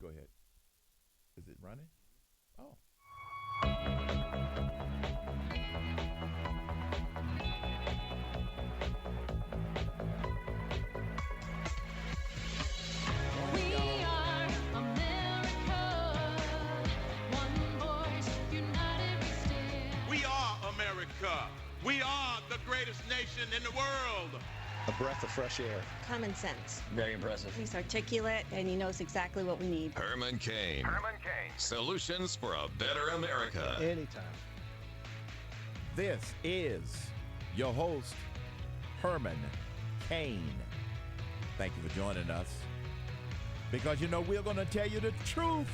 Go ahead. Is it running? Oh. Morning, We y'all. are America. One voice, united we stand. We are America. We are the greatest nation in the world. A breath of fresh air. Common sense. Very impressive. He's articulate and he knows exactly what we need. Herman Cain. Herman Cain. Solutions for a better America. Anytime. This is your host, Herman Cain. Thank you for joining us. Because, we're going to tell you the truth.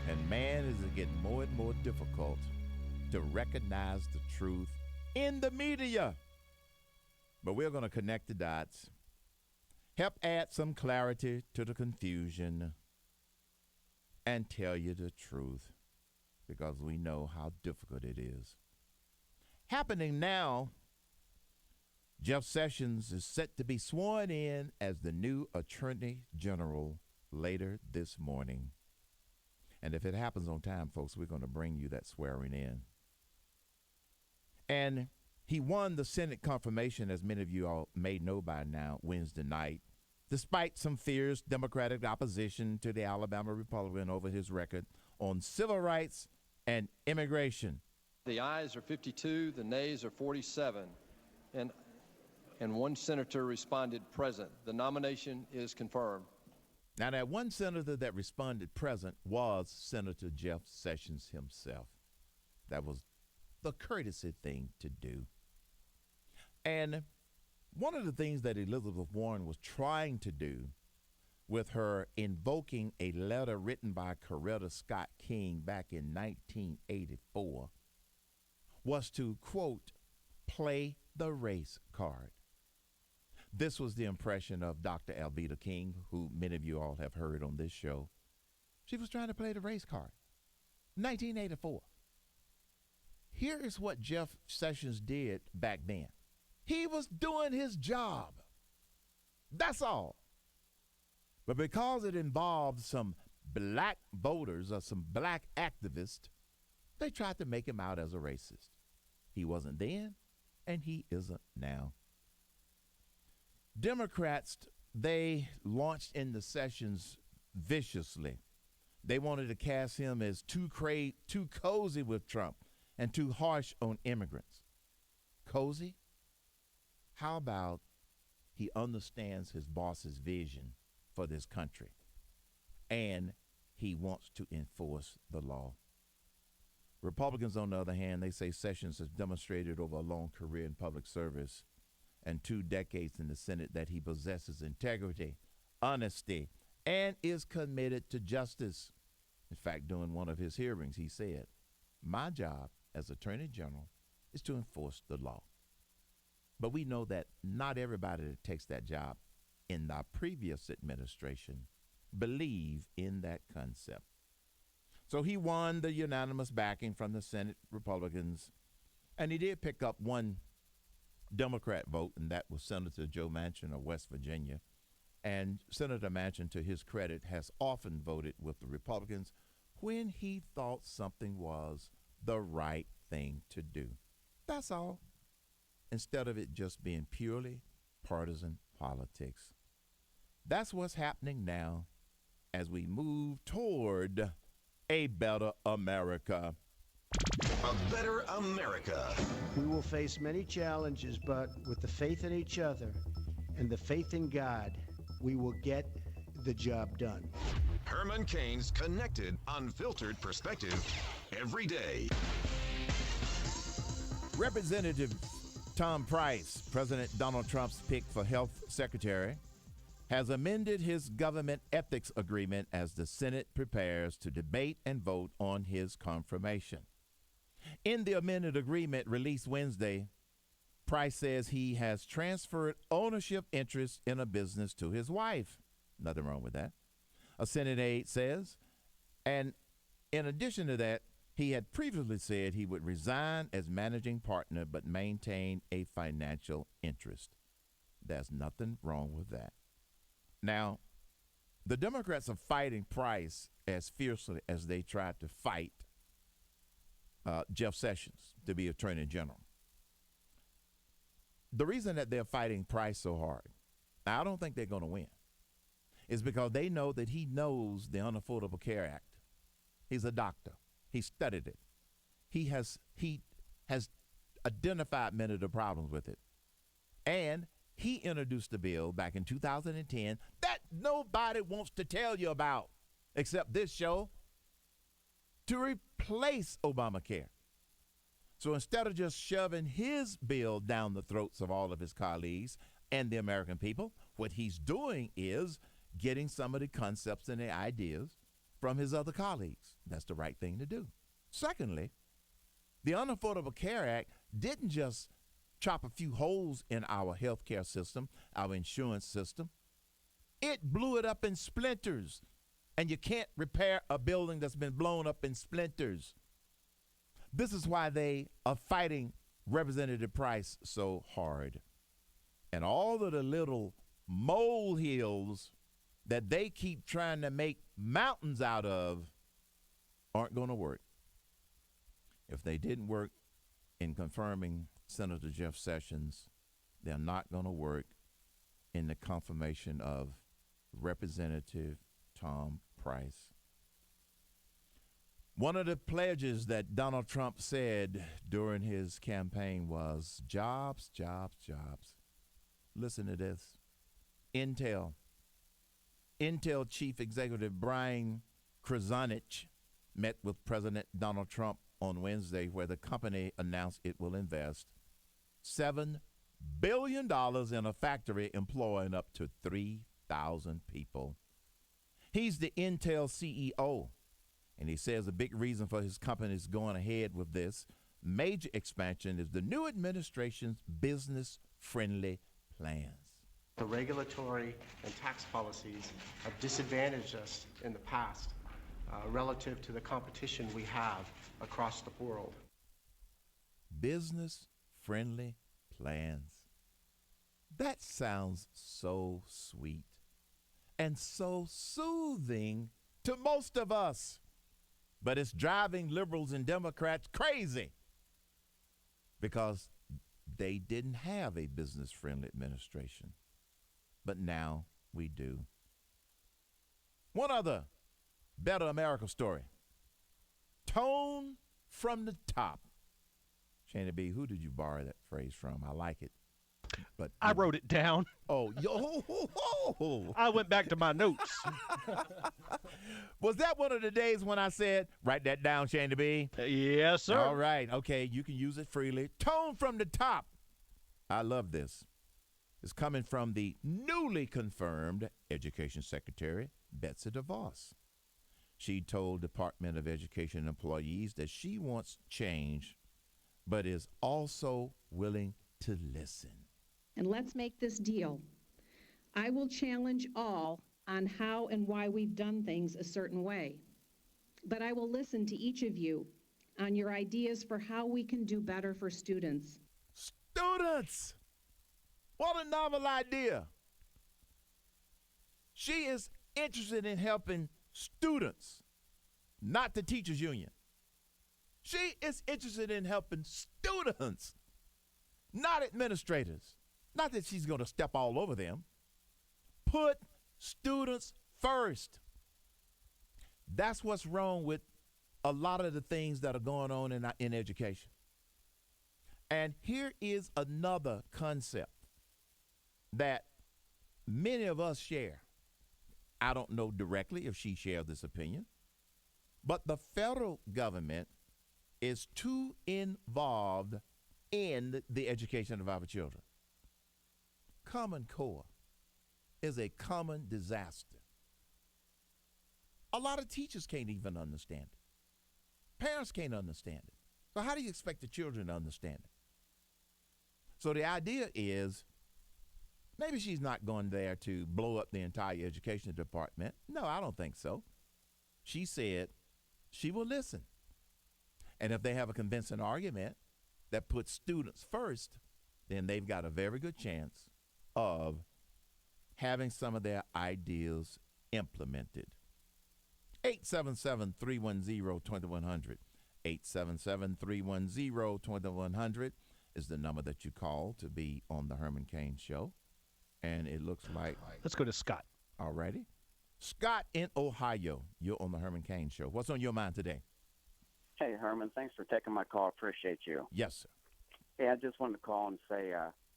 And man, is it getting more and more difficult to recognize the truth in the media. But we're going to connect the dots, help add some clarity to the confusion, and tell you the truth because we know how difficult it is. Happening now, Jeff Sessions is set to be sworn in as the new Attorney General later this morning. And if it happens on time, folks, we're going to bring you that swearing in. And he won the Senate confirmation, as many of you all may know by now, Wednesday night, despite some fierce Democratic opposition to the Alabama Republican over his record on civil rights and immigration. The ayes are 52, the nays are 47, and one senator responded present. The nomination is confirmed. Now, that one senator that responded present was Senator Jeff Sessions himself. That was the courtesy thing to do. And one of the things that Elizabeth Warren was trying to do with her invoking a letter written by Coretta Scott King back in 1984 was to, quote, play the race card. This was the impression of Dr. Alveda King, who many of you all have heard on this show. She was trying to play the race card. 1984. Here is what Jeff Sessions did back then. He was doing his job. That's all. But because it involved some black voters or some black activists, they tried to make him out as a racist. He wasn't then, and he isn't now. Democrats, they launched into Sessions viciously. They wanted to cast him as too cozy with Trump and too harsh on immigrants. Cozy? How about he understands his boss's vision for this country and he wants to enforce the law? Republicans, on the other hand, they say Sessions has demonstrated over a long career in public service and 2 decades in the Senate that he possesses integrity, honesty, and is committed to justice. In fact, during one of his hearings, he said, "My job as Attorney General is to enforce the law." But we know that not everybody that takes that job in the previous administration believe in that concept. So he won the unanimous backing from the Senate Republicans, and he did pick up one Democrat vote, and that was Senator Joe Manchin of West Virginia. And Senator Manchin, to his credit, has often voted with the Republicans when he thought something was the right thing to do. That's all. Instead of it just being purely partisan politics. That's what's happening now as we move toward a better America. A better America. We will face many challenges, but with the faith in each other and the faith in God, we will get the job done. Herman Cain's connected, unfiltered perspective every day. Representative Tom Price, President Donald Trump's pick for health secretary, has amended his government ethics agreement as the Senate prepares to debate and vote on his confirmation. In the amended agreement released Wednesday, Price says he has transferred ownership interests in a business to his wife. Nothing wrong with that. A Senate aide says, and in addition to that, he had previously said he would resign as managing partner but maintain a financial interest. There's nothing wrong with that. Now, The Democrats are fighting Price as fiercely as they tried to fight Jeff Sessions to be Attorney General. The reason that they're fighting Price so hard, now I don't think they're going to win, is because they know that he knows the Unaffordable Care Act. He's a doctor. He studied it. He has identified many of the problems with it. And he introduced the bill back in 2010 that nobody wants to tell you about except this show, to replace Obamacare. So instead of just shoving his bill down the throats of all of his colleagues and the American people, what he's doing is getting some of the concepts and the ideas from his other colleagues. That's the right thing to do. Secondly, the Unaffordable Care Act didn't just chop a few holes in our health care system, our insurance system. It blew it up in splinters. And you can't repair a building that's been blown up in splinters. This is why they are fighting Representative Price so hard. And all of the little molehills that they keep trying to make mountains out of aren't going to work. If they didn't work in confirming Senator Jeff Sessions, they're not going to work in the confirmation of Representative Tom Price. One of the pledges that Donald Trump said during his campaign was jobs, jobs, jobs. Listen to this. Intel Chief Executive Brian Krzanich met with President Donald Trump on Wednesday, where the company announced it will invest $7 billion in a factory employing up to 3,000 people. He's the Intel CEO, and he says a big reason for his company's going ahead with this major expansion is the new administration's business-friendly plans. The regulatory and tax policies have disadvantaged us in the past relative to the competition we have across the world. Business-friendly plans. That sounds so sweet and so soothing to most of us, but it's driving liberals and Democrats crazy because they didn't have a business-friendly administration, but now we do. One other Better America story. Tone from the top. Shana B., who did you borrow that phrase from? I like it. But I wrote it down. Oh, yo. I went back to my notes. Was that one of the days when I said, write that down, Shana B? Yes, sir. All right. Okay, you can use it freely. Tone from the top. I love this. It's coming from the newly confirmed Education Secretary, Betsy DeVos. She told Department of Education employees that she wants change, but is also willing to listen. And let's make this deal. I will challenge all on how and why we've done things a certain way. But I will listen to each of you on your ideas for how we can do better for students. Students! What a novel idea. She is interested in helping students, not the teachers union. She is interested in helping students, not administrators. Not that she's going to step all over them. Put students first. That's what's wrong with a lot of the things that are going on in education. And here is another concept that many of us share. I don't know directly if she shares this opinion, but the federal government is too involved in the education of our children. Common Core is a common disaster. A lot of teachers can't even understand it. Parents can't understand it. So how do you expect the children to understand it? So the idea is maybe she's not going there to blow up the entire education department. No, I don't think so. She said she will listen. And if they have a convincing argument that puts students first, then they've got a very good chance of having some of their ideas implemented. 877-310-2100. 877-310-2100 is the number that you call to be on the Herman Cain Show. And it looks like... Let's go to Scott. Alrighty. Scott in Ohio, you're on the Herman Cain Show. What's on your mind today? Hey, Herman, thanks for taking my call. Appreciate you. Yes, sir. Hey, I just wanted to call and say,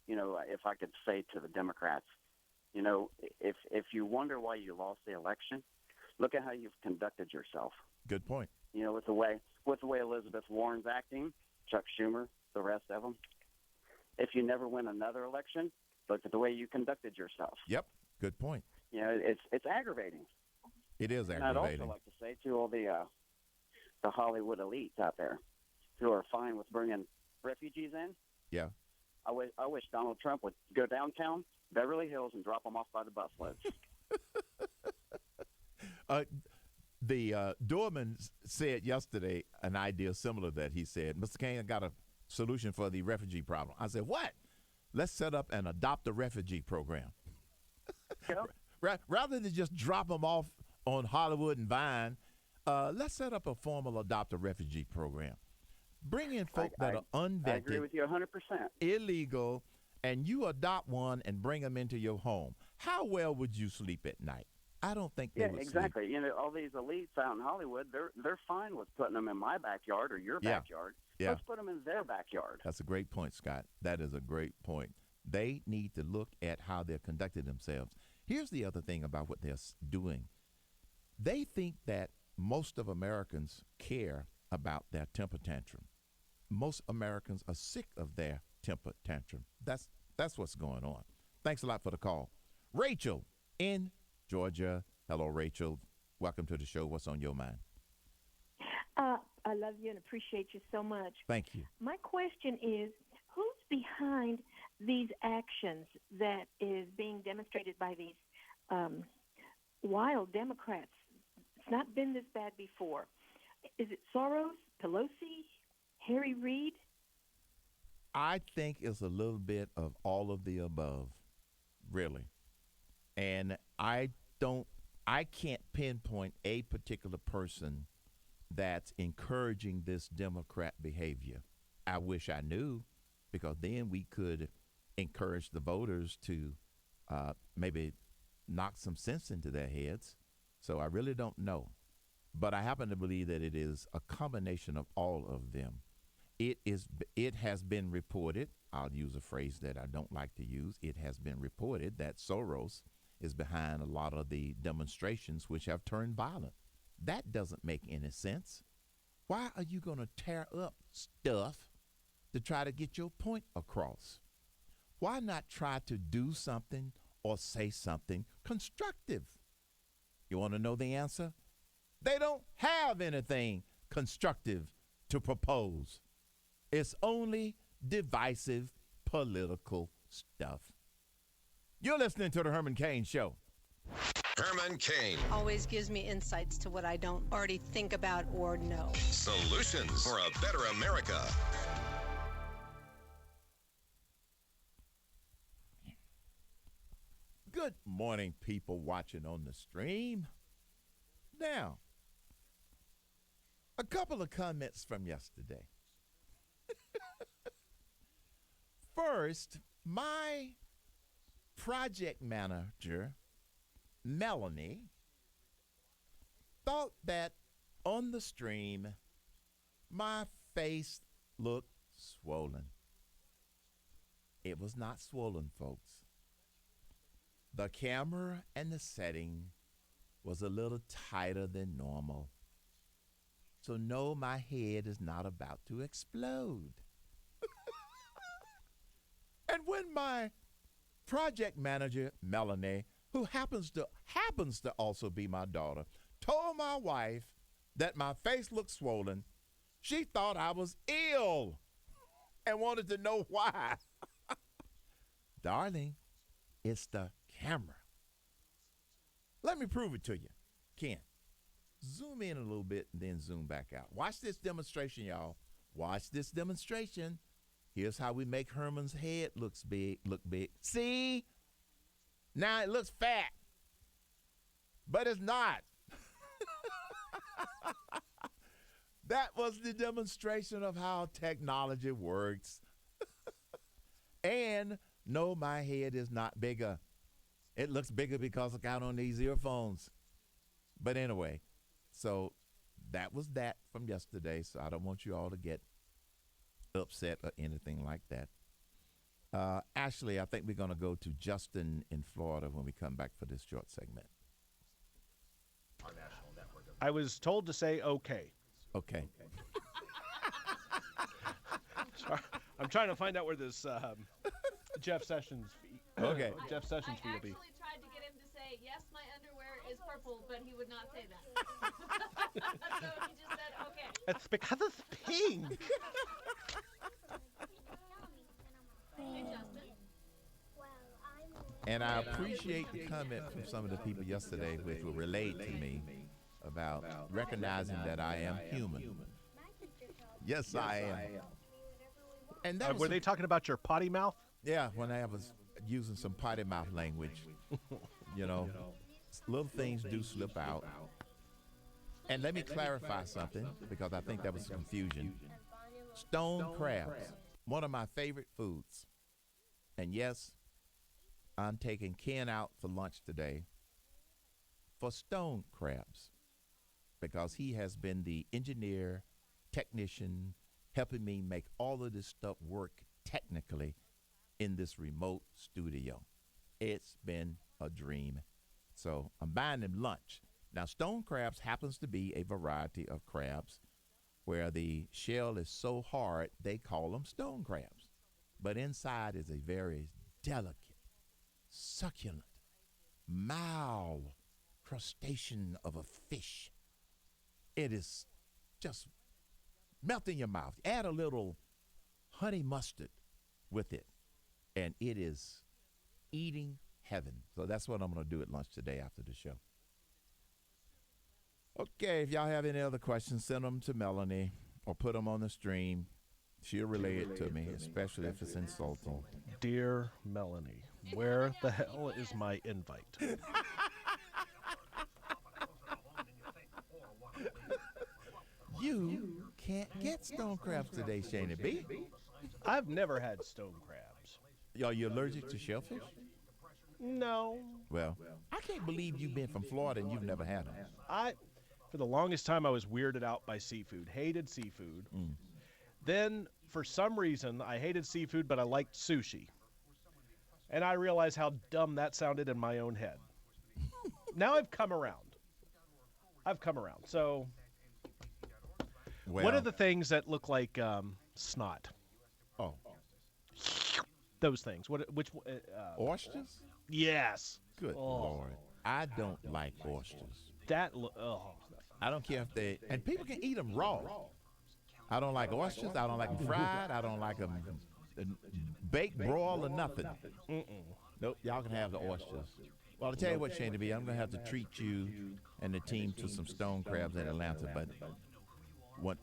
if I could say to the Democrats, if you wonder why you lost the election, look at how you've conducted yourself. Good point. With the way Elizabeth Warren's acting, Chuck Schumer, the rest of them. If you never win another election, look at the way you conducted yourself. Yep. Good point. It's aggravating. It is aggravating. And I'd also like to say to all the Hollywood elites out there who are fine with bringing refugees in. Yeah. I wish Donald Trump would go downtown, Beverly Hills, and drop them off by the busloads. The doorman said yesterday an idea similar that he said, Mr. Cain, I got a solution for the refugee problem. I said, what? Let's set up an adopt a refugee program. Rather than just drop them off on Hollywood and Vine, let's set up a formal adopt a refugee program. Bring in folk that are unvetted. I agree with you 100%. Illegal, and you adopt one and bring them into your home. How well would you sleep at night? I don't think they would exactly. sleep. All these elites out in Hollywood, they're fine with putting them in my backyard or your backyard. Yeah. Let's put them in their backyard. That's a great point, Scott. That is a great point. They need to look at how they're conducting themselves. Here's the other thing about what they're doing. They think that most of Americans care about their temper tantrum. Most Americans are sick of their temper tantrum. That's what's going on. Thanks a lot for the call. Rachel in Georgia. Hello, Rachel. Welcome to the show. What's on your mind? I love you and appreciate you so much. Thank you. My question is, who's behind these actions that is being demonstrated by these wild Democrats? It's not been this bad before. Is it Soros, Pelosi, Harry Reid? I think it's a little bit of all of the above, really. And I can't pinpoint a particular person that's encouraging this Democrat behavior. I wish I knew, because then we could encourage the voters to maybe knock some sense into their heads. So I really don't know. But I happen to believe that it is a combination of all of them. It has been reported, I'll use a phrase that I don't like to use, it has been reported that Soros is behind a lot of the demonstrations which have turned violent. That doesn't make any sense. Why are you going to tear up stuff to try to get your point across? Why not try to do something or say something constructive? You want to know the answer? They don't have anything constructive to propose. It's only divisive political stuff. You're listening to the Herman Cain Show. Herman Cain. Always gives me insights to what I don't already think about or know. Solutions for a better America. Good morning, people watching on the stream. Now, a couple of comments from yesterday. First, my project manager, Melanie, thought that on the stream, my face looked swollen. It was not swollen, folks. The camera and the setting was a little tighter than normal. So no, my head is not about to explode. And when my project manager, Melanie, who happens to also be my daughter, told my wife that my face looked swollen, she thought I was ill and wanted to know why. Darling, it's the camera. Let me prove it to you. Ken, zoom in a little bit and then zoom back out. Watch this demonstration, y'all. Watch this demonstration. Here's how we make Herman's head look big. See? Now it looks fat. But it's not. That was the demonstration of how technology works. And no, my head is not bigger. It looks bigger because I got on these earphones. But anyway, so that was that from yesterday. So I don't want you all to get upset or anything like that. Ashley, I think we're going to go to Justin in Florida when we come back for this short segment. I was told to say okay. Okay. Sorry. I'm trying to find out where this Jeff Sessions fee. Okay. Jeff Sessions fee will be. I actually tried to get him to say, yes, my underwear is purple, but he would not say that. So he just said, okay. It's because it's pink. Hey, Justin. And I appreciate the comment from some of the people yesterday which will relate to me about recognizing that I am human. Yes, I am. And that Were they talking about your potty mouth? Yeah, when I was using some potty mouth language. You know, little things do slip out. And let me clarify something, because I think that was confusion. Stone crabs, one of my favorite foods. And yes, I'm taking Ken out for lunch today for stone crabs, because he has been the engineer, technician, helping me make all of this stuff work technically in this remote studio. It's been a dream. So I'm buying him lunch. Now, stone crabs happens to be a variety of crabs where the shell is so hard, they call them stone crabs. But inside is a very delicate, succulent, mild crustacean of a fish. It is just melt in your mouth. Add a little honey mustard with it, and it is eating heaven. So that's what I'm going to do at lunch today after the show. Okay, if y'all have any other questions, send them to Melanie or put them on the stream. She'll relay it to me, especially if it's insulting. Dear Melanie, where the hell is my invite? You can't get stone crabs today, Shani B. I've never had stone crabs. Are you allergic to shellfish? No. Well, I can't believe you've been from Florida and you've never had them. For the longest time, I was weirded out by seafood. Hated seafood. Then, for some reason, I hated seafood, but I liked sushi. And I realized how dumb that sounded in my own head. Now I've come around. So, what are the things that look like snot? Oh. Those things. Oysters? Yes. Good Lord. I don't like oysters. I don't care if they, and people can eat them raw. I don't like oysters. I don't like them fried. I don't like them baked, broiled, or nothing. Nope, y'all can have the oysters. Well, I'll tell you what, Shane B, I'm going to have to treat you and the team to some stone crabs in Atlanta, but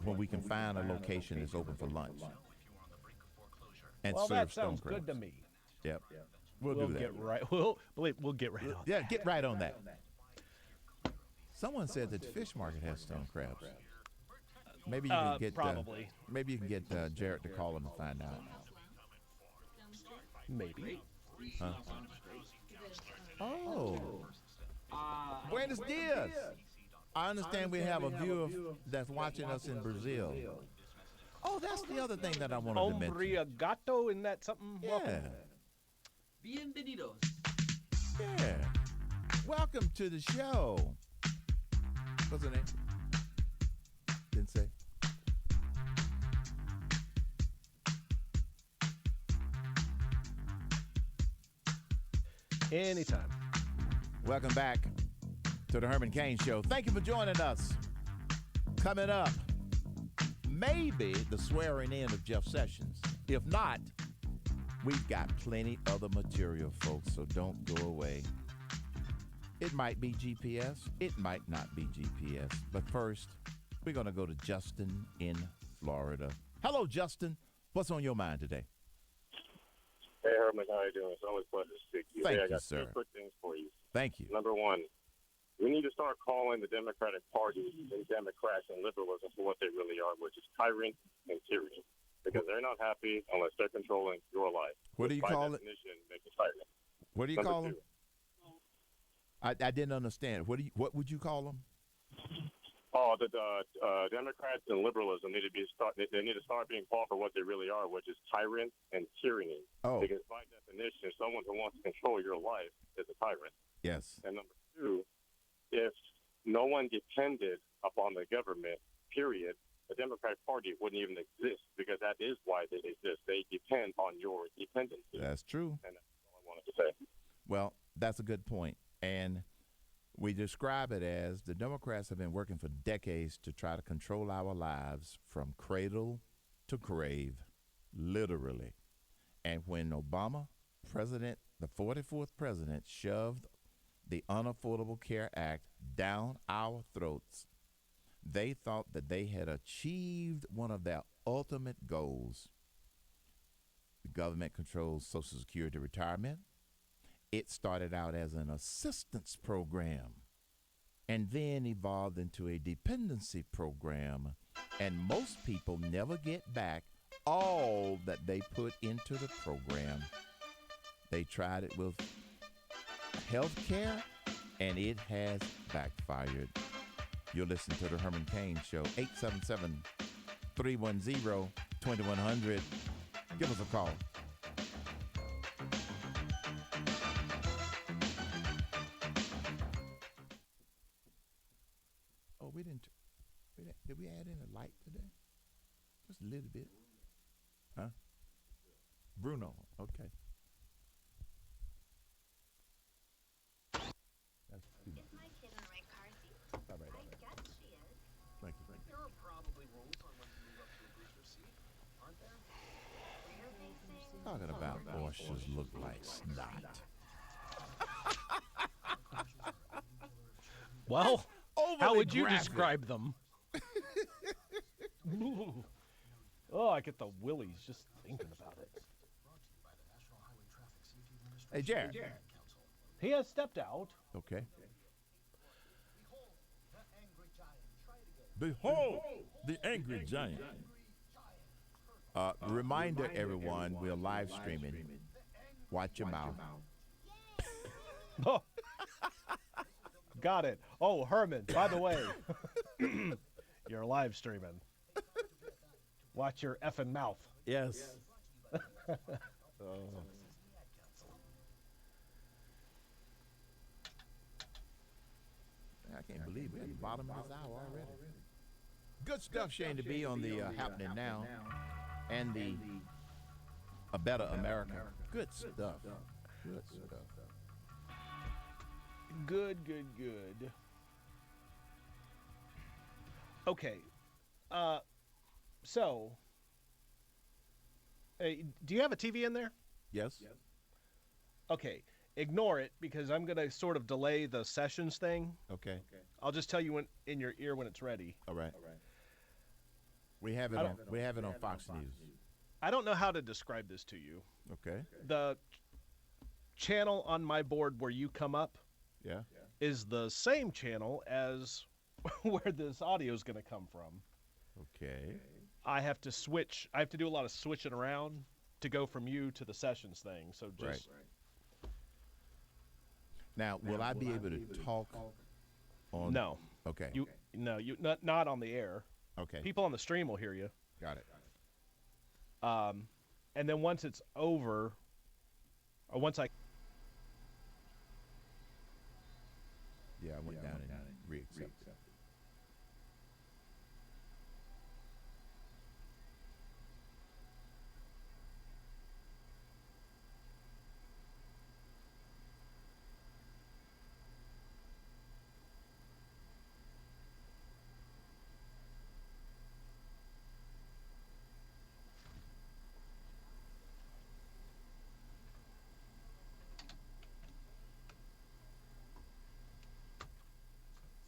when we can find a location that's open for lunch. And well, serve that stone sounds crabs. Good to me. Yep. We'll do that. We'll get right on. Yeah, get right on that. Someone said that the fish market has stone crabs. Maybe you can get probably. Maybe you can get Jarrett to call him and find out. Maybe. Huh? Oh. Buenos dias. I understand we have a viewer that's watching us in Brazil. Oh, that's the other thing that I wanted to mention. Obrigado, isn't that something? Yeah. Welcome. Bienvenidos. Yeah. Welcome to the show. What's her name? Didn't say. Anytime. Welcome back to the Herman Cain Show. Thank you for joining us. Coming up, maybe the swearing in of Jeff Sessions. If not, we've got plenty other material, folks, so don't go away. It might be GPS. It might not be GPS. But first, we're going to go to Justin in Florida. Hello, Justin. What's on your mind today? Hey, Herman, how are you doing? It's always a pleasure to speak to you. Thank I you, got sir. two quick things for you. Thank you. Number one, We need to start calling the Democratic Party and Democrats and liberalism for what they really are, which is tyrant and tyranny. Because they're not happy unless they're controlling your life. What do you call it? By definition, make it tyrant. What do you call them? I didn't understand. What would you call them? Oh, the Democrats and liberalism need to they need to start being called for what they really are, which is tyrant and tyranny. Oh. Because by definition, someone who wants to control your life is a tyrant. Yes. And number two, if no one depended upon the government, period, the Democratic Party wouldn't even exist, because that is why they exist. They depend on your dependency. That's true. And that's all I wanted to say. Well, that's a good point. And we describe it as the Democrats have been working for decades to try to control our lives from cradle to grave, literally. And when Obama, the 44th president, shoved the Unaffordable Care Act down our throats, they thought that they had achieved one of their ultimate goals. The government controls Social Security retirement. It started out as an assistance program and then evolved into a dependency program. And most people never get back all that they put into the program. They tried it with health care, and it has backfired. You're listening to the Herman Cain Show, 877-310-2100. Give us a call. Oh, did we add in a light today? Just a little bit. Huh? Bruno, okay. That's too much. Is my kid in the right car seat? All right. I guess she is. Thank you. There are probably rules on when to move up to a booster seat, aren't there? Rear facing. Talking about Porsches look like snot. Well, Overly how would you graphic. describe them? Oh, I get the willies just thinking about it. Hey, Jared. He has stepped out. Okay. Behold the angry giant. Reminder, everyone, we're live streaming. Watch your mouth. Oh. Got it. Oh, Herman, by the way, you're live streaming. Watch your effing mouth. Yes. I can't believe we're at the bottom of this hour already. Good stuff, Shane, to be on the Happening Now and the A Better America. Good stuff. Good stuff. Good. Okay. So, do you have a TV in there? Yes. Okay. Ignore it, because I'm going to sort of delay the sessions thing. Okay. I'll just tell you in your ear when it's ready. All right. We have it on Fox News. I don't know how to describe this to you. Okay. The channel on my board where you come up is the same channel as where this audio is going to come from. Okay. I have to switch. I have to do a lot of switching around to go from you to the sessions thing. So just Right. Now, will I be able to talk on? No. Okay. You not on the air. Okay. People on the stream will hear you. Got it. And then once it's over, or once I. Yeah, I went down and re-accepted.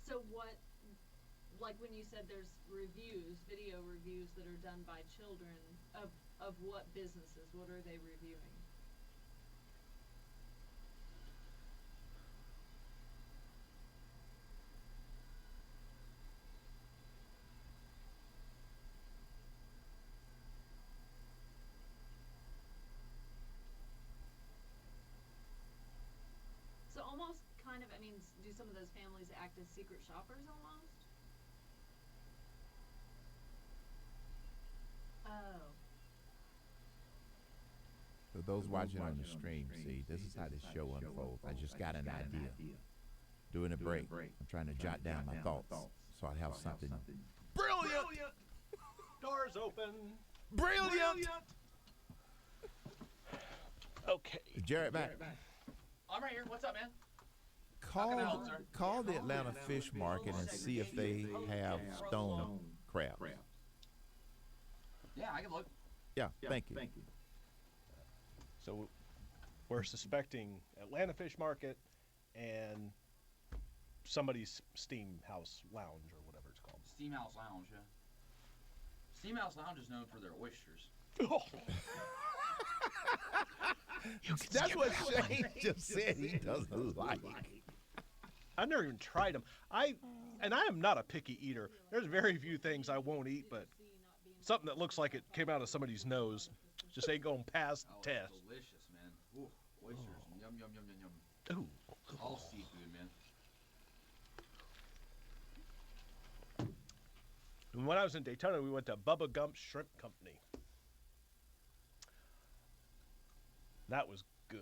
So what, like when you said there's reviews, video reviews that are done by children of what businesses? What are they reviewing? do some of those families act as secret shoppers almost? Oh. For those watching on the stream, see, this is how this show unfolds. I just got an idea. During a break, I'm trying to jot down my thoughts so I have something brilliant. Doors open. Brilliant. Okay. Is Jared back? I'm right here. What's up, man? Call the Atlanta Fish Market and see if they have stone crabs. Yeah, I can look. Yeah, thank you. So we're suspecting Atlanta Fish Market and somebody's Steam House Lounge or whatever it's called. Steam House Lounge, yeah. Steam House Lounge is known for their oysters. That's what Shane just said he doesn't like. I've never even tried them. I am not a picky eater. There's very few things I won't eat, but something that looks like it came out of somebody's nose just ain't going past Oh, test. it's delicious, man. Ooh, oysters. Yum, yum, yum, yum, yum. Ooh. All seafood, man. And when I was in Daytona, we went to Bubba Gump's Shrimp Company. That was good.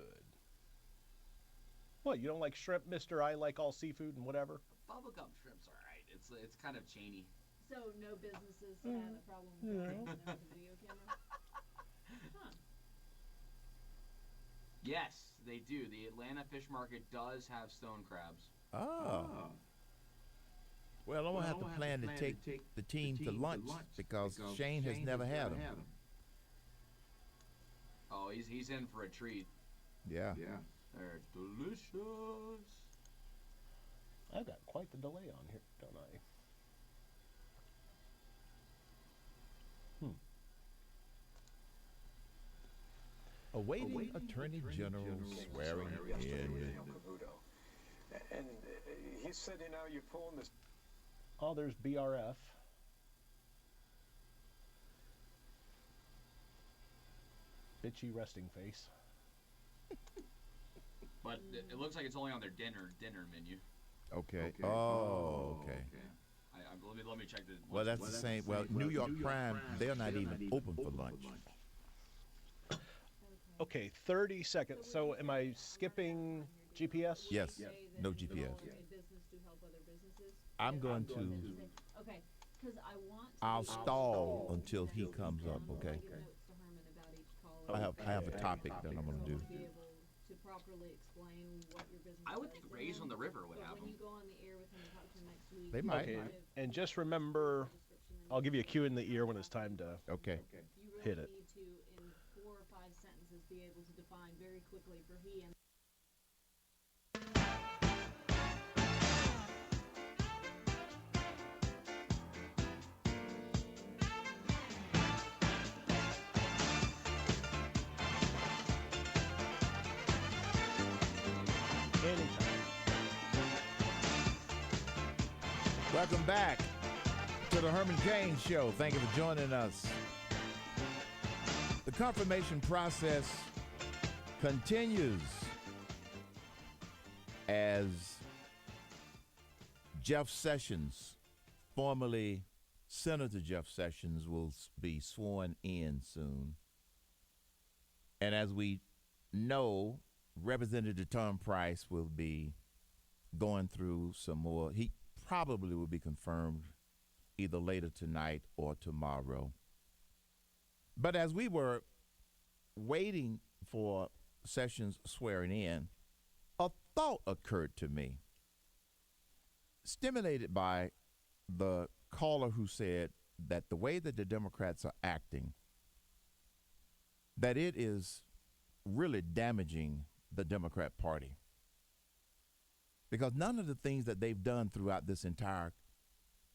What, you don't like shrimp, mister? I like all seafood and whatever. Bubblegum shrimp's all right. It's kind of chainy. So no businesses had a problem with the video camera? Huh. Yes, they do. The Atlanta Fish Market does have stone crabs. Oh. Well, I'm going to have to plan to take the team to lunch because Shane has never had them. Oh, he's in for a treat. Yeah. They're delicious. I've got quite the delay on here, don't I? Awaiting Attorney General swearing in. And he said, you're pulling this. Oh, there's BRF. Bitchy resting face. But it looks like it's only on their dinner menu. Okay. Oh, okay. Let me check the. Well, that's the same. Well, New York Prime, they're not even open for lunch. Okay, 30 seconds. So am I skipping GPS? Yes. No GPS. I'm going to. Okay, because I want. I'll stall until he comes up. Okay. I have a topic that I'm going to do. To properly explain what your business I would think Rays on the River would have when them. you go on the air with him and talk to him next week. They might. Okay, and just remember, I'll give you a cue in the ear when it's time to hit it. You really need to, in 4 or 5 sentences, be able to define very quickly for he and. Welcome back to the Herman Cain Show. Thank you for joining us. The confirmation process continues as Jeff Sessions, formerly Senator Jeff Sessions, will be sworn in soon. And as we know, Representative Tom Price will be going through some more. He probably will be confirmed either later tonight or tomorrow. But as we were waiting for Sessions swearing in, a thought occurred to me, stimulated by the caller who said that the way that the Democrats are acting, that it is really damaging the Democrat Party. Because none of the things that they've done throughout this entire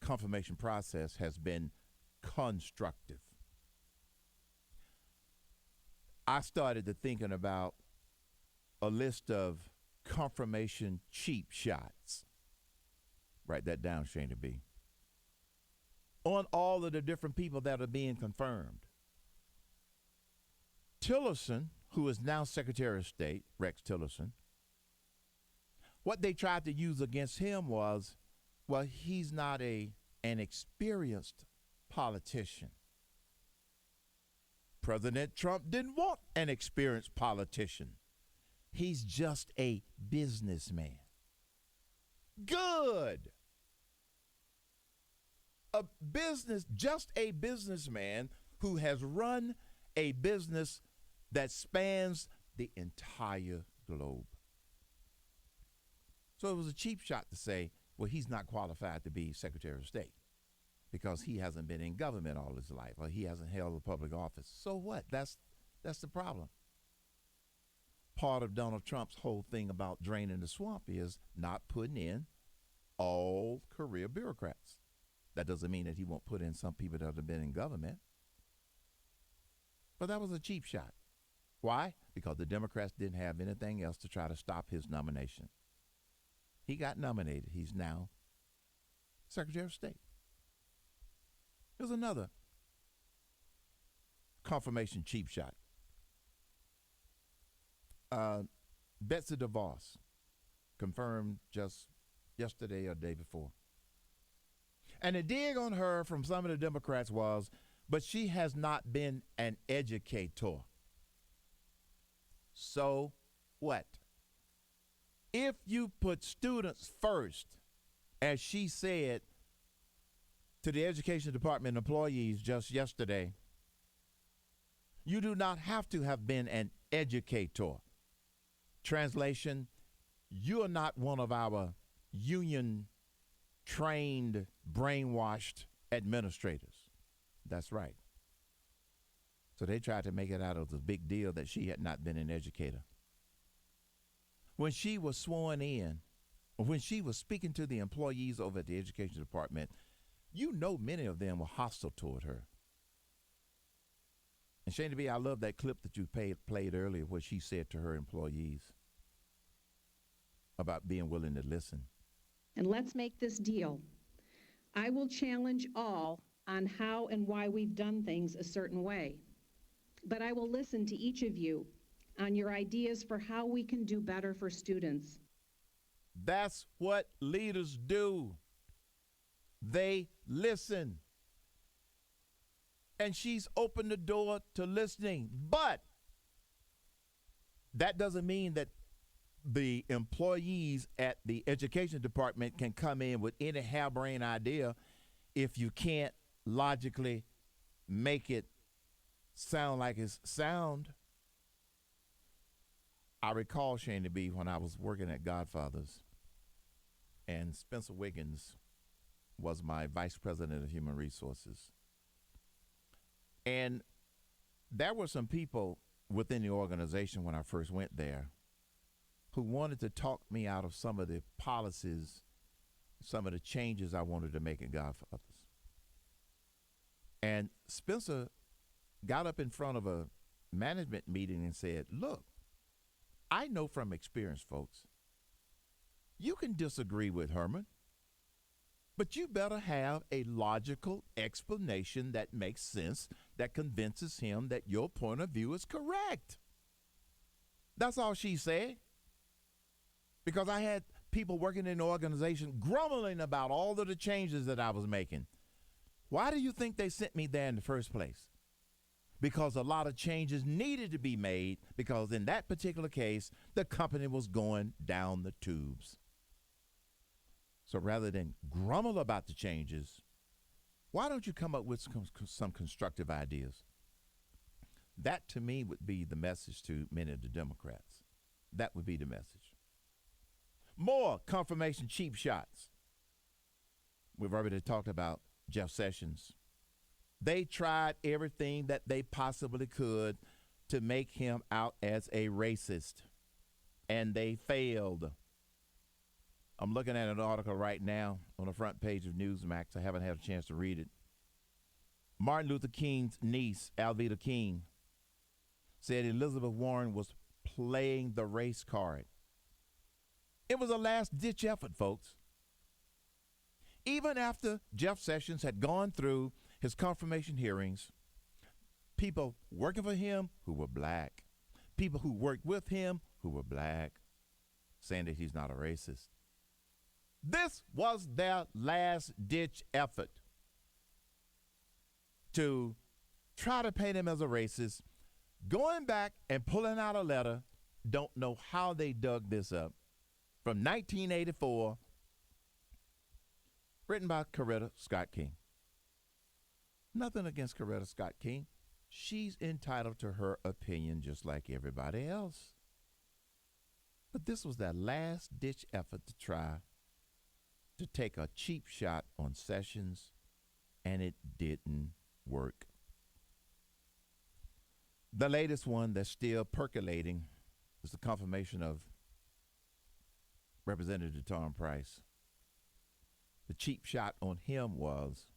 confirmation process has been constructive. I started to thinking about a list of confirmation cheap shots. Write that down, Shane B. On all of the different people that are being confirmed. Tillerson, who is now Secretary of State, Rex Tillerson, What they tried to use against him was, well, he's not an experienced politician. President Trump didn't want an experienced politician. He's just a businessman. Good. Just a businessman who has run a business that spans the entire globe. So it was a cheap shot to say, well, he's not qualified to be Secretary of State because he hasn't been in government all his life or he hasn't held a public office. So what? That's the problem. Part of Donald Trump's whole thing about draining the swamp is not putting in all career bureaucrats. That doesn't mean that he won't put in some people that have been in government. But that was a cheap shot. Why? Because the Democrats didn't have anything else to try to stop his nomination. He got nominated. He's now Secretary of State. Here's another confirmation cheap shot. Betsy DeVos confirmed just yesterday or the day before. And the dig on her from some of the Democrats was, but she has not been an educator. So what? If you put students first, as she said to the Education Department employees just yesterday, you do not have to have been an educator. Translation, you are not one of our union-trained, brainwashed administrators. That's right. So they tried to make it out of the big deal that she had not been an educator. When she was sworn in, or when she was speaking to the employees over at the Education Department, you know many of them were hostile toward her. And Shane B, I love that clip that you played earlier where she said to her employees about being willing to listen. And let's make this deal. I will challenge all on how and why we've done things a certain way. But I will listen to each of you on your ideas for how we can do better for students. That's what leaders do. They listen. And she's opened the door to listening. But that doesn't mean that the employees at the Education Department can come in with any harebrained idea if you can't logically make it sound like it's sound. I recall, Shane B, when I was working at Godfathers, and Spencer Wiggins was my vice president of human resources. And there were some people within the organization when I first went there who wanted to talk me out of some of the policies, some of the changes I wanted to make at Godfathers. And Spencer got up in front of a management meeting and said, look, I know from experience, folks, you can disagree with Herman, but you better have a logical explanation that makes sense, that convinces him that your point of view is correct. That's all she said. Because I had people working in the organization grumbling about all of the changes that I was making. Why do you think they sent me there in the first place? Because a lot of changes needed to be made, because in that particular case, the company was going down the tubes. So rather than grumble about the changes, why don't you come up with some constructive ideas? That, to me, would be the message to many of the Democrats. That would be the message. More confirmation cheap shots. We've already talked about Jeff Sessions. They tried everything that they possibly could to make him out as a racist, and they failed. I'm looking at an article right now on the front page of Newsmax. I haven't had a chance to read it. Martin Luther King's niece, Alveda King, said Elizabeth Warren was playing the race card. It was a last-ditch effort, folks. Even after Jeff Sessions had gone through his confirmation hearings, people working for him who were black, people who worked with him who were black, saying that he's not a racist. This was their last-ditch effort to try to paint him as a racist, going back and pulling out a letter, don't know how they dug this up, from 1984, written by Coretta Scott King. Nothing against Coretta Scott King. She's entitled to her opinion just like everybody else. But this was their last-ditch effort to try to take a cheap shot on Sessions, and it didn't work. The latest one that's still percolating is the confirmation of Representative Tom Price. The cheap shot on him was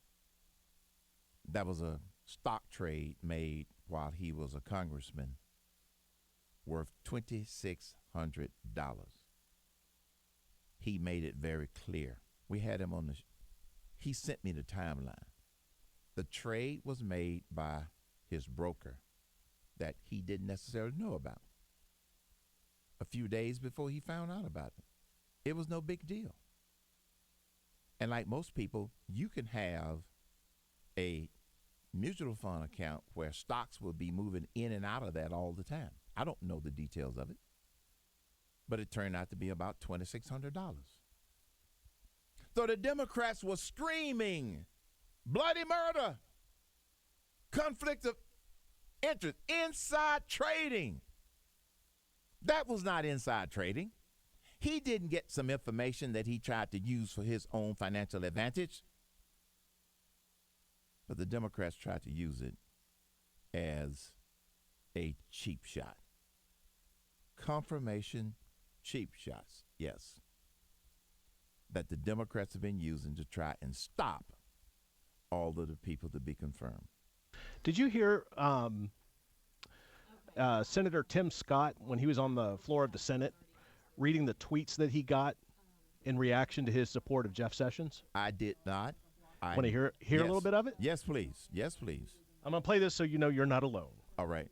that was a stock trade made while he was a congressman worth $2,600. He made it very clear. We had him on he sent me the timeline. The trade was made by his broker that he didn't necessarily know about. A few days before he found out about it. It was no big deal. And like most people, you can have a mutual fund account where stocks will be moving in and out of that all the time. I don't know the details of it, but it turned out to be about $2,600. So the Democrats were screaming, bloody murder, conflict of interest, inside trading. That was not inside trading. He didn't get some information that he tried to use for his own financial advantage. But the Democrats tried to use it as a cheap shot. Confirmation cheap shots, yes, that the Democrats have been using to try and stop all of the people to be confirmed. Did you hear Senator Tim Scott, when he was on the floor of the Senate, reading the tweets that he got in reaction to his support of Jeff Sessions? I did not. Want to hear yes. a little bit of it? Yes, please. Yes, please. I'm going to play this so you know you're not alone. All right.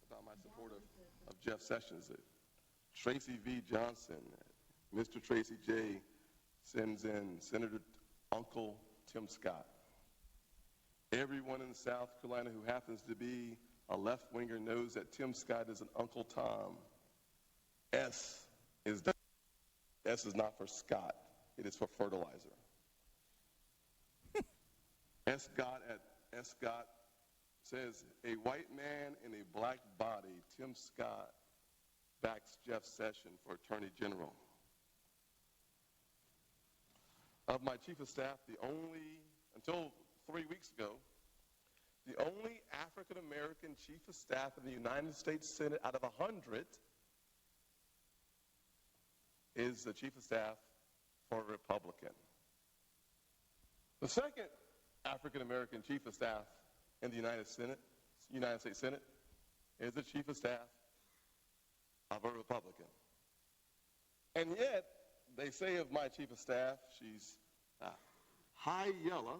About my support of Jeff Sessions, Tracy V. Johnson, Mr. Tracy J. sends in Senator Uncle Tim Scott. Everyone in South Carolina who happens to be a left-winger knows that Tim Scott is an Uncle Tom. S is not for Scott. It is for fertilizer. S. Scott says, a white man in a black body, Tim Scott, backs Jeff Sessions for Attorney General. Of my chief of staff, until 3 weeks ago, the only African-American chief of staff in the United States Senate out of 100 is the chief of staff for a Republican. The second African-American chief of staff in the United States Senate is the chief of staff of a Republican. And yet, they say of my chief of staff, she's high yellow,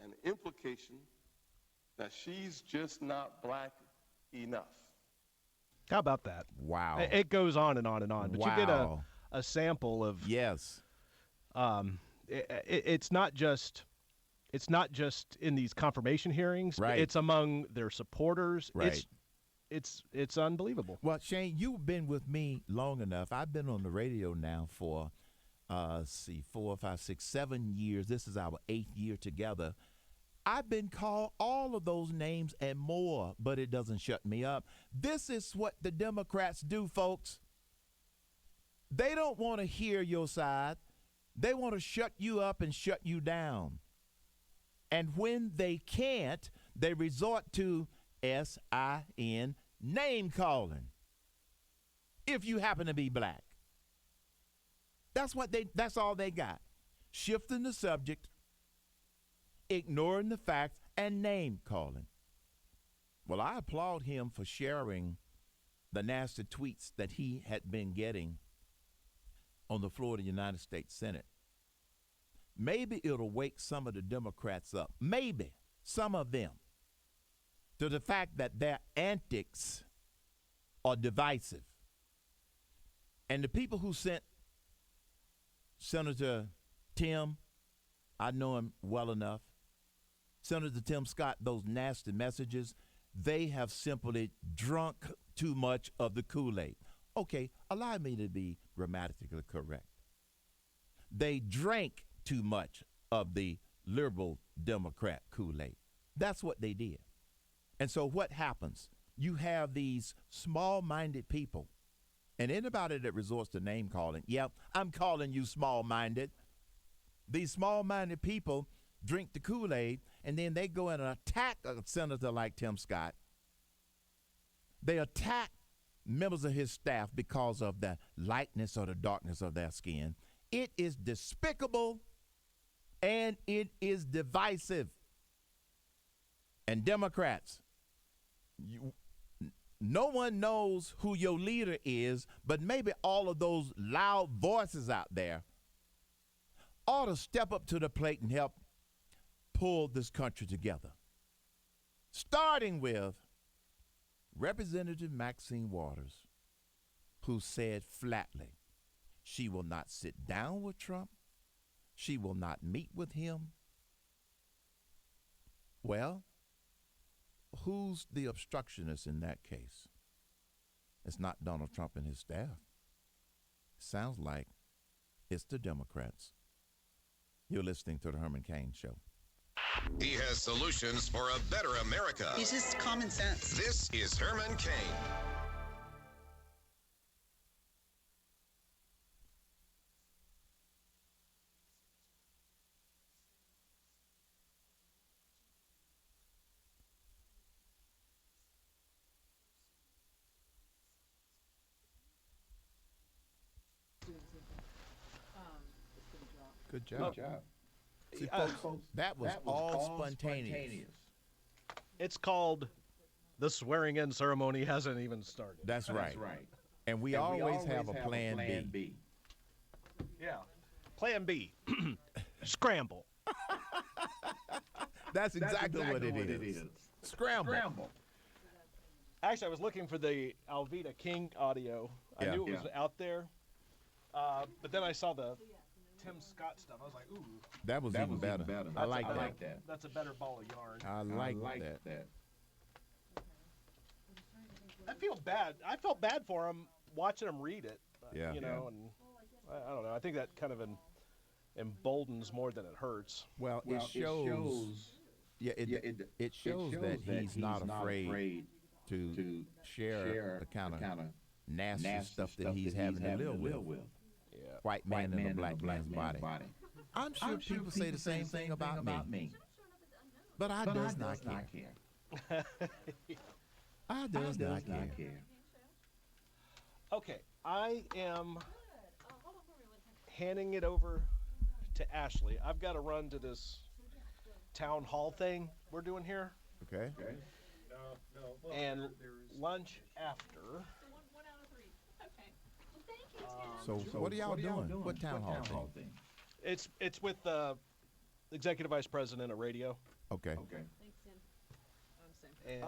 an implication that she's just not black enough. How about that? Wow. It goes on and on and on. But wow. You get a sample of. Yes. It's not just in these confirmation hearings. Right. It's among their supporters. Right. It's unbelievable. Well, Shane, you've been with me long enough. I've been on the radio now for 4, 5, 6, 7 years. This is our 8th year together. I've been called all of those names and more, but it doesn't shut me up. This is what the Democrats do, folks. They don't want to hear your side. They want to shut you up and shut you down. And when they can't, they resort to SIN, name calling. If you happen to be black. That's all they got. Shifting the subject, ignoring the facts, and name calling. Well, I applaud him for sharing the nasty tweets that he had been getting on the floor of the United States Senate. Maybe it'll wake some of the Democrats up, maybe some of them, to the fact that their antics are divisive. And the people who sent Senator Tim, I know him well enough, Senator Tim Scott, those nasty messages, they have simply drunk too much of the Kool-Aid. Okay, allow me to be grammatically correct. They drank too much of the liberal Democrat Kool-Aid. That's what they did. And so what happens? You have these small-minded people, and anybody that resorts to name calling, yeah, I'm calling you small-minded. These small-minded people drink the Kool-Aid, and then they go in and attack a senator like Tim Scott. They attack members of his staff because of the lightness or the darkness of their skin. It is despicable, and it is divisive. And Democrats, no one knows who your leader is, but maybe all of those loud voices out there ought to step up to the plate and help pull this country together. Starting with Representative Maxine Waters, who said flatly she will not sit down with Trump. She will not meet with him. Well, who's the obstructionist in that case? It's not Donald Trump and his staff. Sounds like it's the Democrats. You're listening to the Herman Cain Show. He has solutions for a better America. It's just common sense. This is Herman Cain. Good job. See, folks, that was all spontaneous. It's called the swearing in ceremony hasn't even started. That's right. And we always have a plan B. Yeah. Plan B. Scramble. That's exactly what it is. Scramble. Actually, I was looking for the Alveda King audio. I knew it was out there. But then I saw the Tim Scott stuff. I was like, ooh. That was even better. I like that. That's a better ball of yarn. I like that. I feel bad. I felt bad for him watching him read it. Yeah. You know, and I don't know. I think that kind of emboldens more than it hurts. Well, it shows. It shows that he's not afraid to share the kind of nasty stuff that he's having to live with. Yeah. White man in a black man's body. I'm sure people say the same thing about me. But I does not care. I does not care. Okay, I am handing it over to Ashley. I've got to run to this town hall thing we're doing here. Okay. And lunch after. So what are y'all doing? What town hall thing? It's with the executive vice president of radio. Okay. And,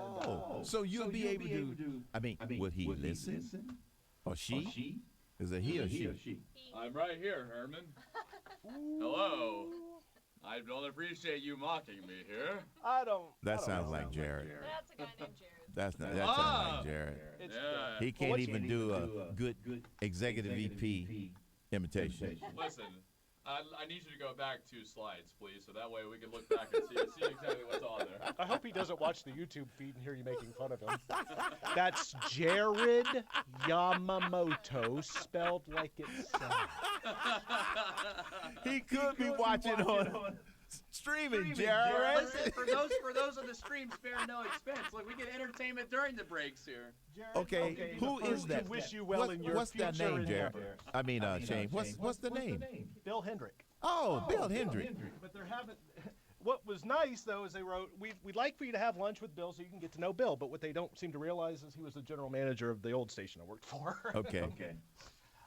so you'll be able to. I mean, would he listen? Or she? Is it he or she? I'm right here, Herman. Hello. I don't appreciate you mocking me here. I don't. That sounds like Jared. That's a guy named Jared. That sounds like Jared. He can't even do a good executive VP imitation. Listen, I need you to go back 2 slides, please, so that way we can look back and see exactly what's on there. I hope he doesn't watch the YouTube feed and hear you making fun of him. That's Jared Yamamoto, spelled like it sounds. He could be watching on streaming, Jared. Listen, for those on the stream, spare no expense. Look, we get entertainment during the breaks here. Okay, who is that? Wish you well in your what's their future name, Jared? I mean, Shane. What's the name? Bill Hendrick. Oh, Bill Hendrick. But they're having. What was nice though is they wrote, "We'd like for you to have lunch with Bill so you can get to know Bill." But what they don't seem to realize is he was the general manager of the old station I worked for. Okay.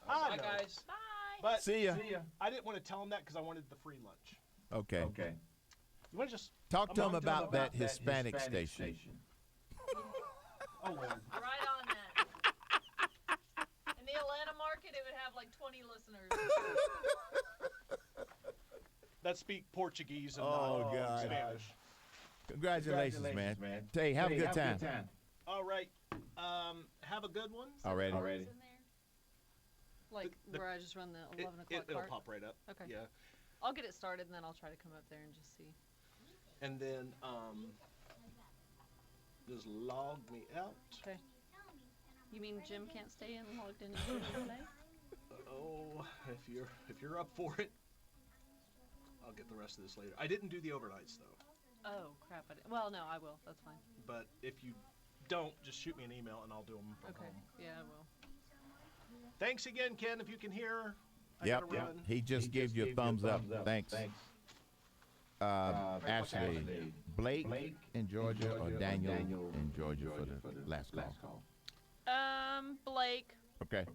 Bye, guys. Bye. But See ya. I didn't want to tell him that because I wanted the free lunch. Okay. You want to just Talk to him about that Hispanic station. Oh Lord. Right on that. In the Atlanta market? second it would have like 20 listeners. That speak Portuguese and Oh, not God. Spanish. Congratulations, man. Tay, have a good time. All right. Have a good one. Already. In there? Like where I just run the 11 o'clock It'll part? pop right up. Okay. Yeah. I'll get it started and then I'll try to come up there and just see. And then just log me out. Okay. You mean Jim can't stay in logged in today? Oh, if you're up for it, I'll get the rest of this later. I didn't do the overnights though. Oh crap! Well, no, I will. That's fine. But if you don't, just shoot me an email and I'll do them from Okay. home. Yeah, I will. Thanks again, Ken. If you can hear, I Yep. gotta run. He just gave you a thumbs up. Thanks. Ashley, Blake in Georgia or Daniel in Georgia for the last call? Blake. Okay.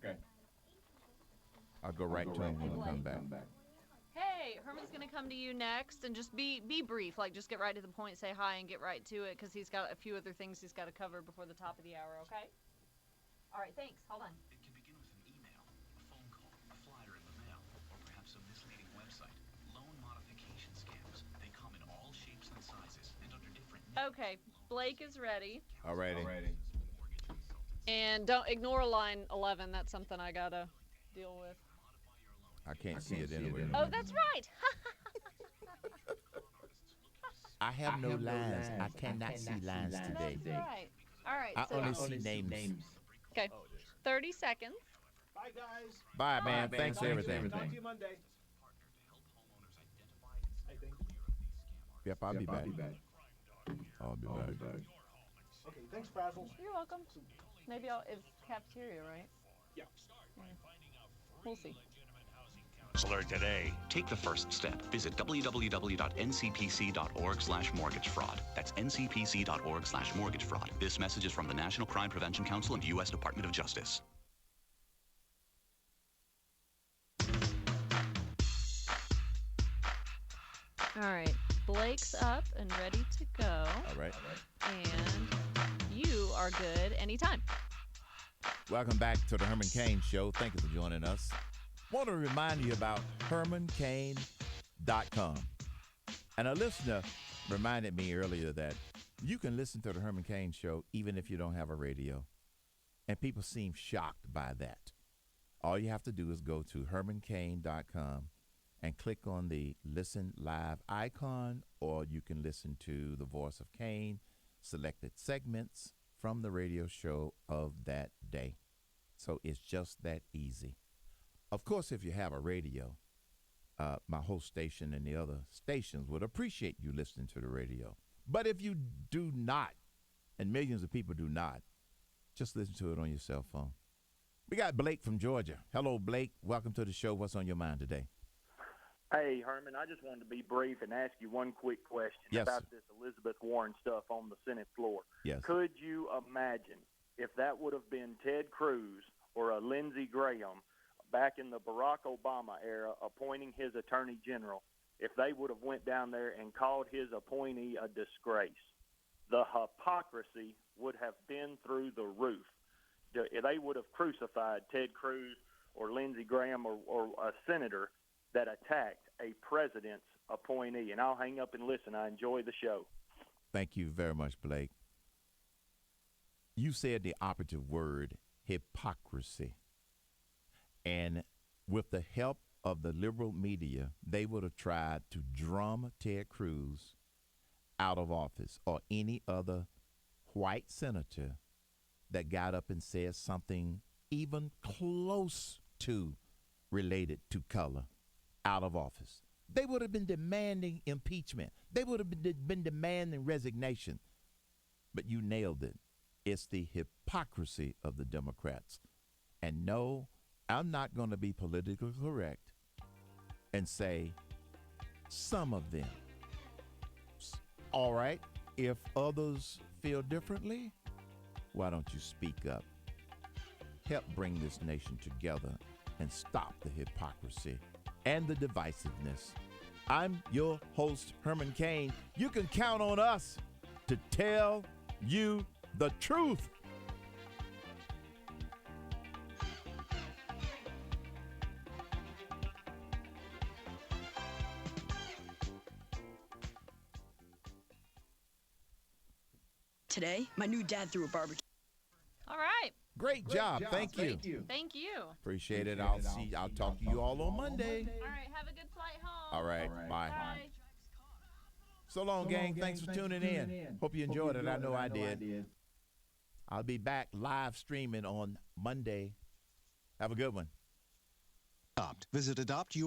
I'll go right to him when we come back. Hey, Herman's gonna come to you next, and just be brief. Like, just get right to the point, say hi, and get right to it, because he's got a few other things he's got to cover before the top of the hour. Okay? All right. Thanks. Hold on. It can begin with an email, a phone call, a flyer in the mail, or perhaps a misleading website. Loan modification scams. They come in all shapes and sizes and under different names. Okay. Blake is ready. Alrighty. And don't ignore line 11. That's something I gotta deal with. I can't see it anyway. Oh, that's right. I have no lines. I cannot see lines today. That's right. All right. I so only see names. Okay. 30 seconds. Bye, guys. Bye, man. Thanks for everything. Talk to you Monday. I think. Yep, I'll be back. I'll be back. Okay, thanks, Frazzles. You're welcome. Maybe it's cafeteria, right? Yeah. We'll see. Alert today. Take the first step. Visit www.ncpc.org/mortgage-fraud. That's ncpc.org/mortgage-fraud. This message is from the National Crime Prevention Council and U.S. Department of Justice. All right. Blake's up and ready to go. All right. And you are good anytime. Welcome back to the Herman Cain Show. Thank you for joining us. Want to remind you about HermanCain.com. And a listener reminded me earlier that you can listen to the Herman Cain Show even if you don't have a radio. And people seem shocked by that. All you have to do is go to HermanCain.com and click on the Listen Live icon, or you can listen to the Voice of Cain, selected segments from the radio show of that day. So it's just that easy. Of course, if you have a radio, my host station and the other stations would appreciate you listening to the radio. But if you do not, and millions of people do not, just listen to it on your cell phone. We got Blake from Georgia. Hello, Blake. Welcome to the show. What's on your mind today? Hey, Herman, I just wanted to be brief and ask you one quick question about this Elizabeth Warren stuff on the Senate floor. Yes. Could you imagine if that would have been Ted Cruz or a Lindsey Graham back in the Barack Obama era appointing his attorney general, if they would have went down there and called his appointee a disgrace? The hypocrisy would have been through the roof. They would have crucified Ted Cruz or Lindsey Graham or a senator that attacked a president's appointee. And I'll hang up and listen. I enjoy the show. Thank you very much, Blake. You said the operative word, hypocrisy. And with the help of the liberal media, they would have tried to drum Ted Cruz out of office, or any other white senator that got up and said something even close to related to color out of office. They would have been demanding impeachment. They would have been demanding resignation. But you nailed it. It's the hypocrisy of the Democrats. And no, I'm not going to be politically correct and say some of them. All right, if others feel differently, why don't you speak up? Help bring this nation together and stop the hypocrisy and the divisiveness. I'm your host, Herman Cain. You can count on us to tell you the truth. Today, my new dad threw a barbecue. All right. Great job. Thank you. Thank you. Appreciate it. I'll talk to you all on Monday. All right. Have a good flight home. All right. Bye. Bye. So long, gang. Thanks for tuning in. Hope you enjoyed it. I know I did. I'll be back live streaming on Monday. Have a good one. Visit AdoptUS.